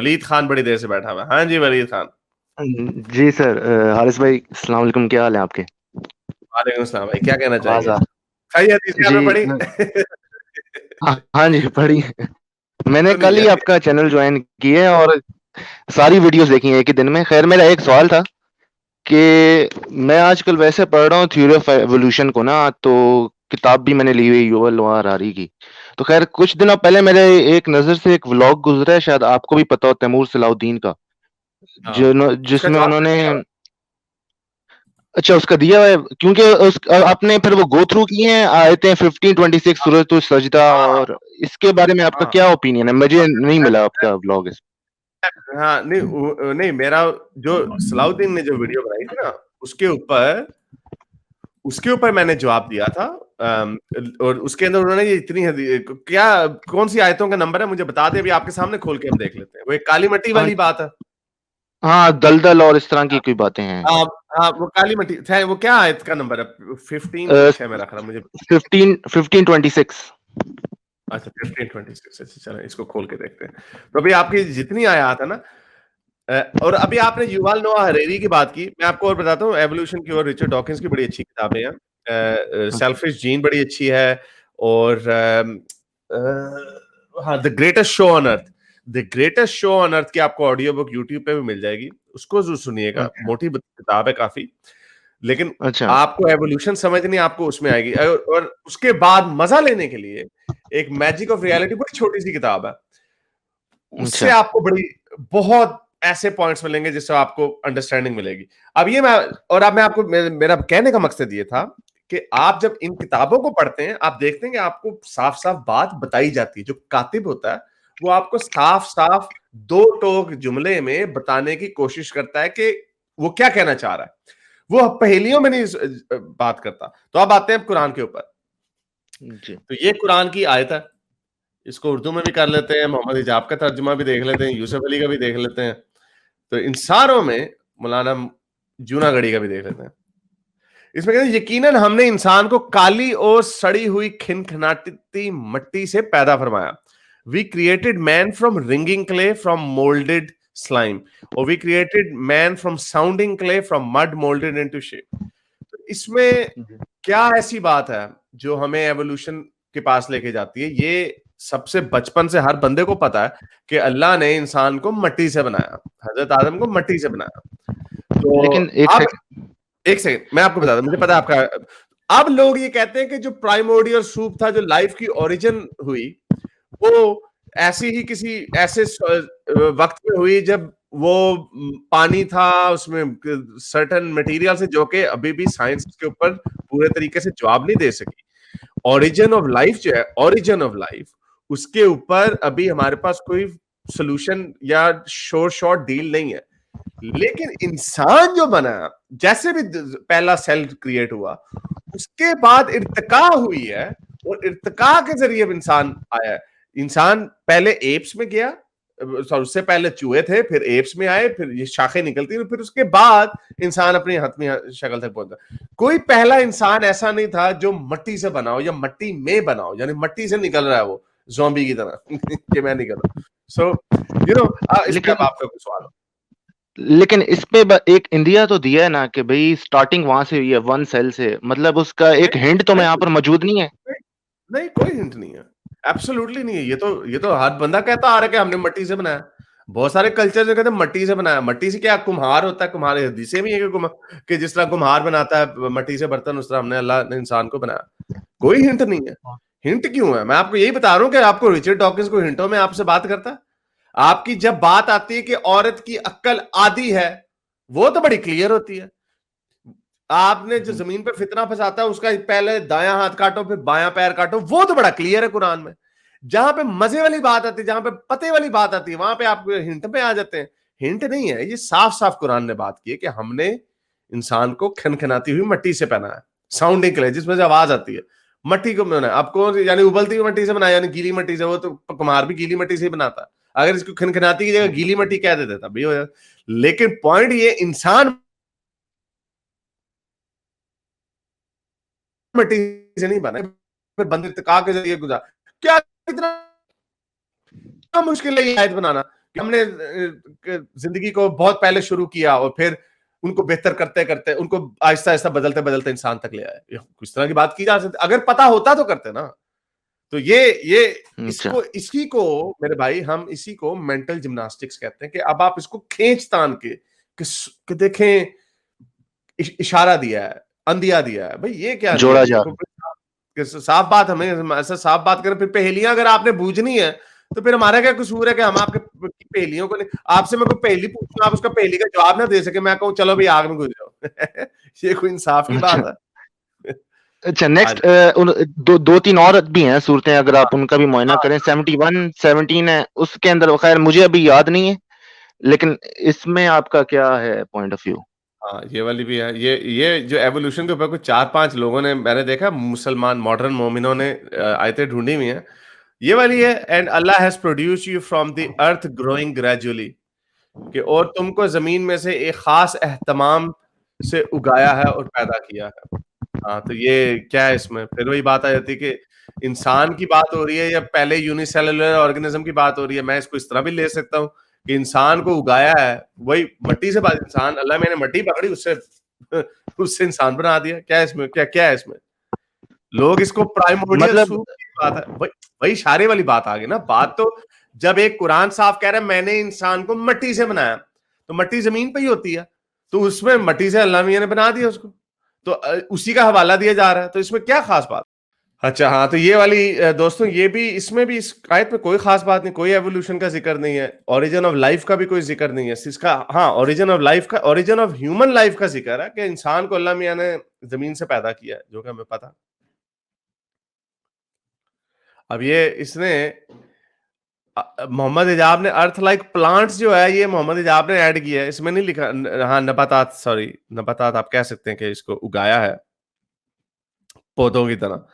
वलीद खान बड़ी देर से बैठा हुआ है। हाँ जी वलीद खान। जी सर। हारिस भाई अस्सलाम वालेकुम, क्या हाल है आपके? वालेकुम सलाम भाई, क्या कहना आवाज चाहेंगे? आ सही हदीसें जी आपने पढ़ी? हाँ हाँ जी, पढ़ी। मैंने सुनी कल ही जाए। आपका चैनल ज्वाइन की है और सारी वीडियोस देखी हैं एक ही दिन में। खैर, मेरा एक सवाल था कि मैं आजकल वैसे पढ़ रहा हूँ थ्योरी ऑफ एवोल्यूशन को ना, तो किताब भी मैंने ली हुई है युवल नोआ हरारी की। तो खैर, कुछ दिनों पहले मेरे एक नज़र से एक व्लॉग गुजरा है, शायद आपको भी पता हो, तैमूर सलाउद्दीन का, हाँ, जो उसका जिसमें जवाब तो उन्होंने, दिया हुआ अच्छा, उसका दिया हुआ है। क्योंकि उस आपने फिर वो गो थ्रू किए हैं आयतें 15-26 सूरत तो सजदा, है। और इसके बारे में आपका हाँ क्या ओपिनियन है? मुझे नहीं हाँ मिला आपका व्लॉग इस। हाँ, नहीं नहीं, मेरा जो सलाउद्दीन ने जो वीडियो बनाई थी ना, उसके ऊपर उसके ऊपर मैंने जवाब दिया था। और उसके अंदर उन्होंने ये इतनी क्या, कौन सी आयतों का नंबर है मुझे बता दे, अभी आपके सामने खोल के हम देख लेते हैं। वो एक काली मट्टी हाँ वाली बात है। हाँ, दलदल और इस तरह की कोई बातें हैं। हाँ हाँ, वो काली मट्टी वो क्या आयत का नंबर है? 15 कुछ है मेरा ख्याल, मुझे। 15-26। अच्छा 1526। अच्छा चलो इसको खोल के देखते हैं। तो अभी आपकी जितनी आयात है ना, और अभी आपने युval नोआ हरेरी की बात की, मैं आपको और बताता हूँ, एवोल्यूशन की और रिचर्ड डॉकिंस की बड़ी अच्छी किताबें हैं। सेल्फिश जीन बड़ी अच्छी है। और हाँ, the greatest show on earth, the greatest show on earth की आपको ऑडियो बुक यूट्यूब पे भी मिल जाएगी, उसको जरूर सुनिएगा। अच्छा मोटी किताब है काफी, लेकिन अच्छा आपको एवोल्यूशन समझनी आपको उसमें आएगी। और उसके बाद मजा लेने के लिए एक मैजिक ऑफ रियलिटी बड़ी छोटी सी किताब है, उससे अच्छा। आपको बड़ी बहुत ऐसे पॉइंट्स मिलेंगे जिससे आपको अंडरस्टैंडिंग मिलेगी। अब ये मैं और अब मैं आपको मेरा कहने का मकसद ये था कि आप जब इन किताबों को पढ़ते हैं, आप देखते हैं कि आपको साफ साफ बात बताई जाती है। जो कातिब होता है वो आपको साफ साफ दो टोक जुमले में बताने की कोशिश करता है कि वो क्या कहना चाह रहा है। वो पहेलियों में नहीं बात करता। तो अब आते हैं कुरान के ऊपर। जी तो ये कुरान की आयत है, इसको उर्दू में भी कर लेते हैं, मोहम्मद हिजाब का तर्जुमा भी देख लेते हैं, यूसुफ अली का भी देख लेते हैं, तो इन सारों में मौलाना जूनागढ़ी का भी देख लेते हैं। इसमें कहते हैं यकीनन हमने इंसान को काली और सड़ी हुई खिनखिनाती मट्टी से पैदा फरमाया। We created man from ringing clay from moulded slime, और we created man from sounding clay from mud moulded into shape. तो इसमें क्या ऐसी बात है जो हमें एवोल्यूशन के पास लेके जाती है? ये सबसे बचपन से हर बंदे को पता है कि अल्लाह ने इंसान को मट्टी से बनाया, हजरत आदम को मट्टी से बनाया। तो लेकिन एक अब सेकंड। एक सेकंड मैं आपको बता दूं, मुझे पता है आपका। अब लोग ये कहते हैं कि जो प्राइमोर्डियल सूप था, जो लाइफ की ओरिजिन हुई, वो ऐसी ही किसी ऐसे वक्त में हुई जब वो पानी था, उसमें सर्टेन मटेरियल से, जो कि अभी भी साइंस के ऊपर पूरे तरीके से जवाब नहीं दे सकी। ओरिजिन ऑफ लाइफ जो है, ओरिजिन ऑफ लाइफ, उसके ऊपर अभी हमारे पास कोई सोल्यूशन या शोर शॉर्ट डील नहीं है। लेकिन इंसान जो बना, जैसे भी पहला सेल क्रिएट हुआ, उसके बाद इर्तिका हुई है, और इर्तिका के जरिए इंसान आया है। इंसान पहले एप्स में गया, उससे पहले चूहे थे, फिर एप्स में आए, फिर ये शाखें निकलती, फिर उसके बाद इंसान अपनी हतमी शक्ल तक पहुंचा। कोई पहला इंसान ऐसा नहीं था जो मट्टी से बना हो या मट्टी में बना हो, यानी मट्टी से निकल रहा है वो ज़ॉम्बी की तरह कि मैं निकल रहा हूं। सो इस पे अब लेकिन आपका कुछ सवाल हो? लेकिन इस पे एक इंडिया तो दिया है ना कि भाई स्टार्टिंग वहां से हुई है, वन सेल से, मतलब उसका एक नहीं हिंट तो मैं यहाँ नहीं पर मौजूद नहीं है। नहीं, नहीं, कोई हिंट नहीं है। एब्सोल्युटली नहीं है। ये तो हर बंदा कहता आ रहा है कि हमने मट्टी से बनाया। बहुत सारे कल्चर जो कहते हैं मट्टी से बनाया। मट्टी से क्या, कुम्हार होता है, कुम्हार हदीसें भी है कि जिस तरह कुम्हार बनाता है मट्टी से बर्तन, उस तरह हमने अल्लाह ने इंसान को बनाया। कोई हिंट नहीं है। हिंट क्यों है? मैं आपको यही बता रहा हूं कि आपको रिचर्ड डॉकिंस को हिंटों में आपसे बात करता है। आपकी जब बात आती है कि औरत की अक्ल आधी है, वो तो बड़ी क्लियर होती है। आपने जो जमीन पे फितना फंसाता है, उसका पहले दायां हाथ काटो फिर बायां पैर काटो, वो तो बड़ा क्लियर है कुरान में। जहां पे मजे वाली बात आती है, जहां पे पते वाली बात आती है, वहां पे आप हिंट पे आ जाते हैं। हिंट नहीं है, ये साफ साफ कुरान ने बात की है कि हमने इंसान को खनखनाती हुई मट्टी से पहना है, साउंडिंग क्ले, जिसमें से आवाज आती है। मट्टी को बनाया आपको, यानी उबलती हुई मट्टी से बनाया, यानी गीली मट्टी से। वो तो कुम्हार भी गीली मट्टी से ही बनाता। अगर इसको खनखनाती की जगह गीली मट्टी कह देते तब भी हो जाता। लेकिन पॉइंट ये, इंसान मिट्टी से नहीं बना, फिर बंद इत्तेका के जरिए गुजार। क्या इतना मुश्किल है ये आयत बनाना? कि हमने जिंदगी को बहुत पहले शुरू किया और फिर उनको बेहतर करते करते उनको आहिस्ता आहिस्ता बदलते बदलते इंसान तक ले आए। कुछ तरह की बात की जा सकती, अगर पता होता तो करते ना। तो ये अच्छा। इसी को मेरे भाई, हम इसी को मेंटल जिम्नास्टिक्स कहते हैं कि अब आप इसको खींच तान के कि देखें, इशारा दिया है, अंदिया दिया है, भाई ये क्या दिया जोड़ा है? जा साफ बात, हमें ऐसा साफ बात करें, फिर पहेलियां अगर आपने बूझनी है तो फिर हमारा क्या कसूर है कि हम आपके पहेलियों को आपसे मैं कोई पहेली पूछूं, आप उसका पहेली का जवाब ना दे सके, मैं कहूँ चलो भाई आग में घुस जाओ। ये कोई इंसाफ की अच्छा। बात है? अच्छा, हाँ नेक्स्ट जी। दो तीन और भी हैं सूरतें, अगर हाँ आप उनका भी मुआयना हाँ करें। 71 17 है उसके अंदर, खैर मुझे अभी याद नहीं है, लेकिन इसमें आपका क्या है पॉइंट ऑफ व्यू? हाँ, ये वाली भी है। ये जो एवोल्यूशन के ऊपर कुछ 4-5 लोगों ने, मैंने देखा मुसलमान मॉडर्न मोमिनों ने आयतें ढूंढी हुई हैं। ये वाली है, and Allah has produced you from the earth growing gradually, कि और तुमको जमीन में से एक खास एहतमाम से उगाया है और पैदा किया है। हाँ, तो ये क्या है, इसमें फिर वही बात आ जाती है कि इंसान की बात हो रही है या पहले यूनिसेलुलर ऑर्गेनिज्म की बात हो रही है। मैं इसको इस तरह भी ले सकता हूँ कि इंसान को उगाया है, वही मट्टी से बात, इंसान, अल्लाह मैंने मट्टी पकड़ी उससे उससे इंसान बना दिया। क्या है इसमें, क्या है इसमें? लोग इसको प्राइमोर्डियल मतलब सूप की बात है, वही वही इशारे वाली बात आ गई ना। बात तो जब एक कुरान साफ कह रहा है मैंने इंसान को मट्टी से बनाया, तो मट्टी जमीन पे ही होती है, तो उसमें मट्टी से अल्लाह मियां ने बना दिया उसको, तो उसी का हवाला दिया जा रहा है, तो इसमें क्या खास बात? अच्छा हाँ, तो ये वाली दोस्तों, ये भी, इसमें भी इस आयत में कोई खास बात नहीं, कोई एवोल्यूशन का जिक्र नहीं है, ओरिजिन ऑफ लाइफ का भी कोई जिक्र नहीं है इसका। हाँ, ओरिजिन ऑफ लाइफ का, ओरिजिन ऑफ ह्यूमन लाइफ का जिक्र है कि इंसान को अल्लाह मियां ने जमीन से पैदा किया है, जो कि हमें पता। अब ये इसने मोहम्मद इजाब ने अर्थ लाइक प्लांट्स जो है, ये मोहम्मद इजाब ने ऐड किया है, इसमें नहीं लिखा। हाँ, नबातात, सॉरी, नबातात आप कह सकते हैं कि इसको उगाया है पौधों की तरह।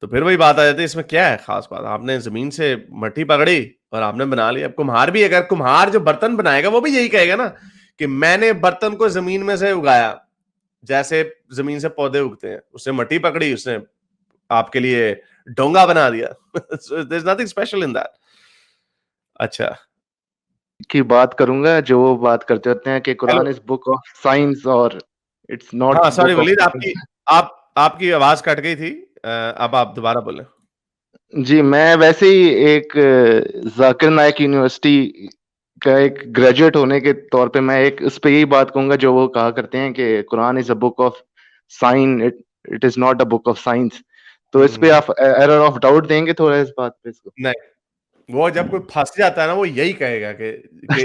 तो फिर वही बात आ जाती है, इसमें क्या है खास बात? आपने जमीन से मट्टी पकड़ी और आपने बना लिया। अब कुम्हार भी, अगर कुम्हार जो बर्तन बनाएगा वो भी यही कहेगा ना कि मैंने बर्तन को जमीन में से उगाया, जैसे जमीन से पौधे उगते हैं, उसने मट्टी पकड़ी, उसने आपके लिए डोंगा बना दिया। There is nothing special in that. अच्छा, की बात करूंगा, जो वो बात करते होते हैं कि hello. Quran is book of science और इट्स नॉट हाँ, सॉरी बुक ऑफ। वलीद, आपकी आवाज कट गई थी। अब आप दोबारा बोलें। जी, मैं वैसे ही एक जाकिर नाइक यूनिवर्सिटी का एक ग्रेजुएट होने के तौर पे मैं एक उस पे यही बात कहूंगा जो वो कहा करते हैं कि Quran is a book of sine, it is not a book of science. तो इस पे हम्म, आप एरर ऑफ डाउट देंगे थोड़ा इस बात पे इसको? नहीं, वो जब कोई फंस जाता है ना, वो यही कहेगा कि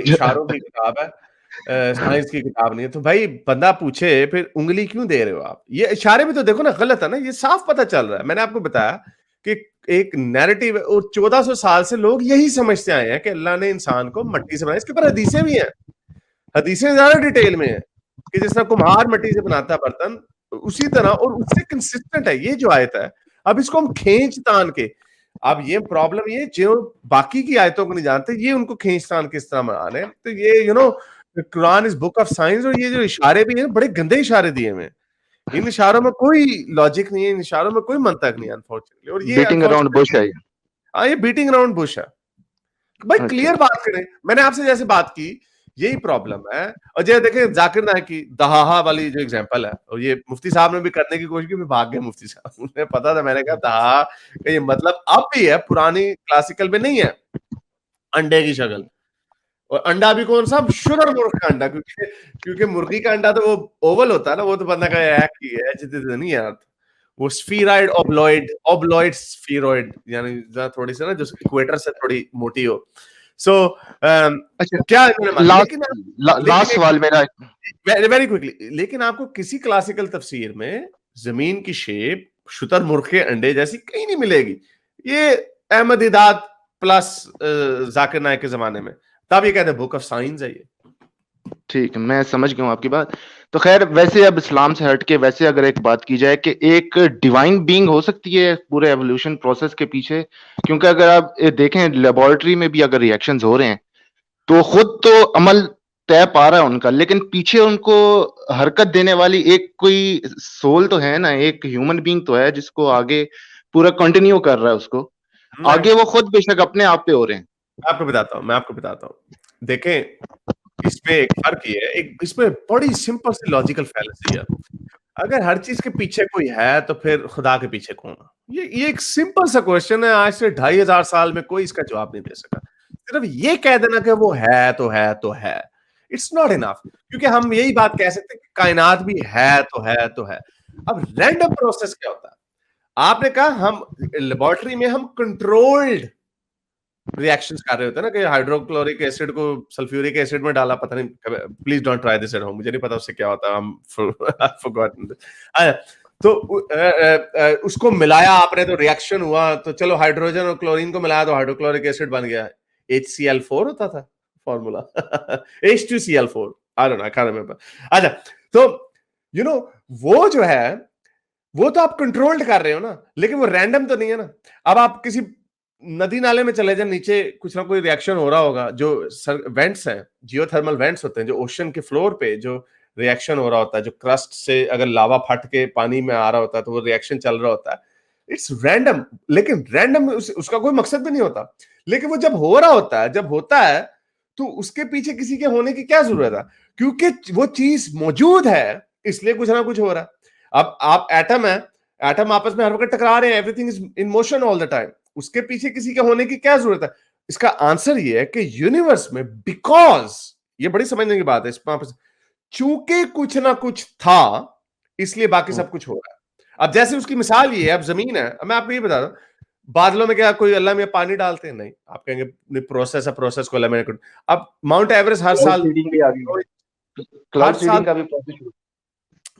इशारों की किताब है, साइंस की किताब नहीं है। तो भाई बंदा पूछे फिर उंगली क्यों दे रहे हो आप? ये इशारे भी तो देखो ना, गलत है ना, ये साफ पता चल रहा है। मैंने आपको बताया कि एक नैरेटिव है और 1400 साल से लोग यही समझते आए हैं कि अल्लाह ने इंसान को मट्टी से बनाया। इसके ऊपर हदीसें भी हैं, हदीसें ज्यादा डिटेल में है कि जिस तरह कुम्हार मट्टी से बनाता है बर्तन, उसी तरह और उससे कंसिस्टेंट है ये जो आयत है। अब इसको हम खींच तान के, अब ये प्रॉब्लम, ये जो बाकी की आयतों को नहीं जानते, ये उनको खींच तान किस तरह बना रहे हैं। तो ये Quran is book of science, और ये जो इशारे भी हैं, बड़े गंदे इशारे दिए हुए हैं। इन इशारों में कोई लॉजिक नहीं है, इन इशारों में कोई मंतक नहीं है, अनफॉर्चुनेटली। और ये बीटिंग अराउंड बुश अनफॉर्चुनेटली, है। हाँ, ये बीटिंग अराउंड बुश है। भाई अच्छा। क्लियर बात करें, मैंने आपसे जैसे बात की, यही प्रॉब्लम है। और जैसे देखें जाकिर नाइक की दहाहा वाली जो एग्जांपल है, और ये मुफ्ती साहब ने भी करने की कोशिश की, फिर भाग गए मुफ्ती साहब। उन्हें पता था, मैंने कहा दहाहा का ये मतलब अब भी है, पुरानी क्लासिकल में नहीं है, अंडे की शक्ल। और अंडा भी कौन सा? शुरमुर्ग का अंडा, क्योंकि क्योंकि मुर्गी का अंडा तो वो ओवल होता है ना, वो तो बंदा का नहीं यार, वो स्फीरॉइड, ओब्लॉइड, ओब्लॉइड स्फीरॉइड, यानी थोड़ी सी ना जो इक्वेटर से थोड़ी मोटी हो। सो अच्छा, क्या इन्होंने माना, लेकिन लास्ट सवाल मेरा। वेरी क्विकली, लेकिन आपको किसी क्लासिकल तफसीर में जमीन की शेप शुतुरमुर्ग के अंडे जैसी कहीं नहीं मिलेगी। ये अहमद हिदात प्लस जाकिर नाइक के जमाने में, तब ये कहते हैं बुक ऑफ साइंस है ये। ठीक है, मैं समझ गया हूँ आपकी बात। तो खैर, वैसे अब इस्लाम से हट के वैसे अगर एक बात की जाए कि एक डिवाइन बीइंग हो सकती है पूरे एवोल्यूशन प्रोसेस के पीछे, क्योंकि अगर आप देखें लेबोरेटरी में भी अगर रिएक्शंस हो रहे हैं तो खुद तो अमल तय पा रहा है उनका, लेकिन पीछे उनको हरकत देने वाली एक कोई सोल तो है ना, एक ह्यूमन बीइंग तो है जिसको आगे पूरा कंटिन्यू कर रहा है उसको। आगे वो खुद बेशक अपने आप पे हो रहे हैं। मैं आपको बताता हूँ देखें, इसमें एक फर्क ये है, एक इसमें बड़ी सिंपल सी लॉजिकल फैलेसी है। अगर हर चीज के पीछे कोई है तो फिर खुदा के पीछे कौन है? ये एक सिंपल सा क्वेश्चन है, आज से 2500 साल में कोई इसका जवाब नहीं दे सका। सिर्फ ये कह देना कि वो है तो है तो है, इट्स नॉट इनफ, क्योंकि हम यही बात कह सकते हैं कि कायनात भी है तो है तो है। अब रैंडम प्रोसेस क्या होता है? आपने कहा हम लेबोरेटरी में हम कंट्रोल्ड रिएक्शंस कर रहे होते हैं ना, कि हाइड्रोक्लोरिक एसिड को सल्फ्यूरिक एसिड में डाला, पता नहीं, please don't try this at home, मुझे नहीं पता उससे क्या होता है, फॉरगॉटन। तो उसको मिलाया आपने तो रिएक्शन हुआ, तो चलो हाइड्रोजन और क्लोरीन को मिलाया तो हाइड्रोक्लोरिक एसिड बन गया। HCl4 होता था formula, H2Cl4, I don't know, I can't remember. अच्छा, तो यू नो वो जो है वो तो आप कंट्रोल्ड कर रहे हो ना, लेकिन वो रैंडम तो नहीं है ना। अब आप किसी नदी नाले में चले जाए, नीचे कुछ ना कोई रिएक्शन हो रहा होगा, जो वेंट्स हैं, जियोथर्मल वेंट्स होते हैं, जो ओशन के फ्लोर पे जो रिएक्शन हो रहा होता है, जो क्रस्ट से अगर लावा फट के पानी में आ रहा होता है तो वो रिएक्शन चल रहा होता है, इट्स रैंडम। लेकिन रैंडम उसका कोई मकसद भी नहीं होता, लेकिन वो जब हो रहा होता है, जब होता है, तो उसके पीछे किसी के होने की क्या जरूरत है? क्योंकि वो चीज मौजूद है, इसलिए कुछ ना कुछ हो रहा है। अब आप एटम है, एटम आपस में हर वक्त टकरा रहे हैं, everything is in motion all the time, उसके पीछे किसी के होने की क्या जरूरत है? इसका आंसर ये है कि यूनिवर्स में, बिकॉज, ये बड़ी समझने की बात है इसमें, चूंकि कुछ ना कुछ था, इसलिए बाकी सब कुछ हो रहा है। अब जैसे उसकी मिसाल ये है, अब जमीन है, मैं आपको ये बता रहा हूं, बादलों में क्या कोई अल्लाह में पानी डालते हैं? नहीं, आप कहेंगे प्रोसेस है, प्रोसेस को अल्लाह में। अब माउंट एवरेस्ट हर साल, क्लाउड सीडिंग का भी प्रोसेस,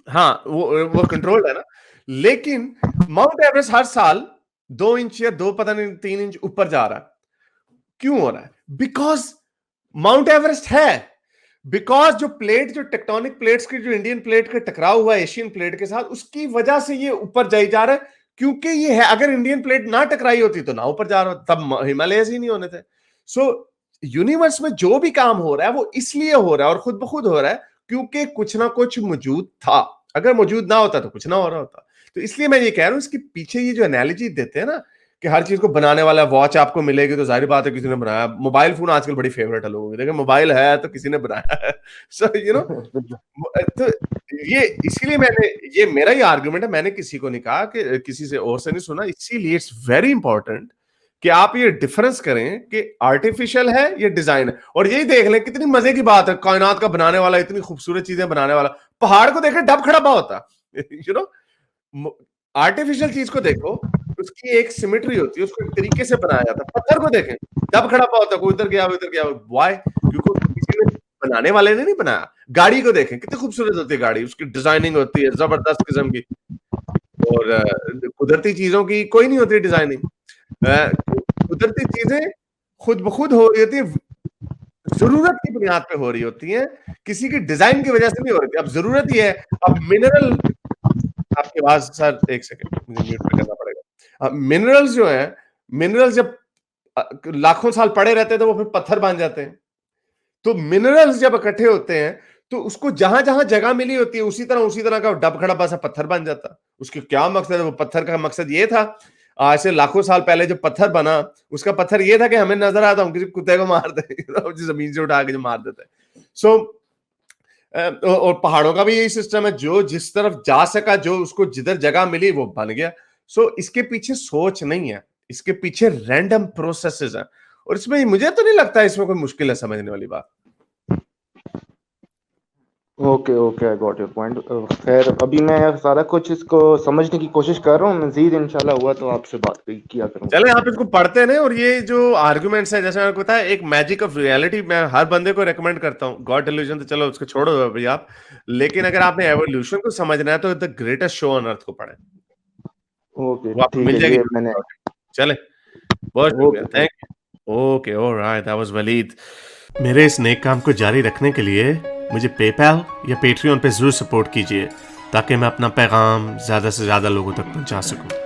हाँ, वो कंट्रोल्ड है ना, लेकिन माउंट एवरेस्ट हर साल 2 इंच या 2 पता नहीं 3 इंच ऊपर जा रहा है। क्यों हो रहा है? बिकॉज माउंट एवरेस्ट है, बिकॉज जो प्लेट, जो टेक्टोनिक प्लेट्स की, जो इंडियन प्लेट का टकराव हुआ एशियन प्लेट के साथ, उसकी वजह से ये ऊपर जाई जा रहा है, क्योंकि ये है। अगर इंडियन प्लेट ना टकराई होती तो ना ऊपर जा रहा होता, तब हिमालयस ही नहीं होने थे। सो यूनिवर्स में जो भी काम हो रहा है वो इसलिए हो रहा है और खुद ब खुद हो रहा है क्योंकि कुछ ना कुछ मौजूद था। अगर मौजूद ना होता तो कुछ ना हो रहा होता। तो इसलिए मैं ये कह रहा हूं, इसके पीछे ये जो एनालॉजी देते हैं ना, कि हर चीज को बनाने वाला वॉच आपको मिलेगी तो जाहिर बात है किसी ने बनाया। मोबाइल फोन आजकल बड़ी फेवरेट है लोगों की, देखिए मोबाइल है तो किसी ने बनाया है। सो यू नो, तो ये इसीलिए मैंने, ये मेरा ही आर्गुमेंट है, मैंने किसी को नहीं कहा, कि किसी से और से नहीं सुना। इसीलिए इट्स वेरी इंपॉर्टेंट कि आप ये डिफरेंस करें कि आर्टिफिशियल है या डिजाइन है। और यही देख लें, कितनी मजे की बात है, कायनात का बनाने वाला, इतनी खूबसूरत चीजें बनाने वाला, पहाड़ को देखें डब खड़ा होता, यू नो। आर्टिफिशियल चीज को देखो, उसकी एक सिमेट्री होती है, उसको एक तरीके से बनाया जाता है। पत्थर को देखें, डब खड़ा होता, कोई उधर गया उधर गया, व्हाई? क्योंकि किसी ने, बनाने वाले ने नहीं बनाया। गाड़ी को देखें, कितनी खूबसूरत होती है गाड़ी, उसकी डिजाइनिंग होती है जबरदस्त किस्म की। और कुदरती चीजों की कोई नहीं होती डिजाइनिंग। कुदरती चीजें खुद ब खुद हो रही होती है, जरूरत की बुनियाद पे हो रही होती हैं, किसी की डिजाइन की वजह से नहीं हो रही। अब जरूरत ही है। अब मिनरल, आपके पास सर एक सेकंड मुझे म्यूट पे करना पड़ेगा। मिनरल्स जो है, मिनरल्स जब लाखों साल पड़े रहते हैं तो वो फिर पत्थर बन जाते हैं। तो मिनरल्स जब इकट्ठे होते हैं तो उसको जहां जहां जगह मिली होती है, उसी तरह का डब खड़ा बसा पत्थर बन जाता। उसके क्या मकसद है? वो पत्थर का मकसद ये था, आज से लाखों साल पहले जो पत्थर बना, उसका पत्थर ये था कि हमें नजर आता, हम किसी कुत्ते को मार दे, जमीन से उठा के जो मार देते। सो और पहाड़ों का भी यही सिस्टम है, जो जिस तरफ जा सका, जो उसको जिधर जगह मिली वो बन गया। सो इसके पीछे सोच नहीं है, इसके पीछे रैंडम प्रोसेसेस हैं। और इसमें मुझे तो नहीं लगता इसमें कोई मुश्किल है समझने वाली बात। Okay okay, I got your point. खैर अभी मैं सारा कुछ इसको समझने की कोशिश कर रहा हूँ, मजीद इंशाल्लाह हुआ तो आपसे बात किया करूँगा। चले आप इसको पढ़ते नहीं। और ये जो आर्गुमेंट्स है, जैसे मैंने बताया, एक मैजिक ऑफ रियलिटी मैं हर बंदे को रेकमेंड करता हूँ। गॉड इल्यूजन तो चलो उसको छोड़ो अभी आप, लेकिन अगर आपने एवोल्यूशन को समझना है तो the greatest show on earth को पढ़ें। ओके वो आपको ठीक मिल है, जाएगी। ये मैंने, चले, बहुत शुक्रिया, okay thank you. Okay, alright, that was Waleed. मेरे इस नेक काम को जारी रखने के लिए मुझे पेपैल या पेट्रियन पे जरूर सपोर्ट कीजिए, ताकि मैं अपना पैगाम ज्यादा से ज्यादा लोगों तक पहुंचा सकूं।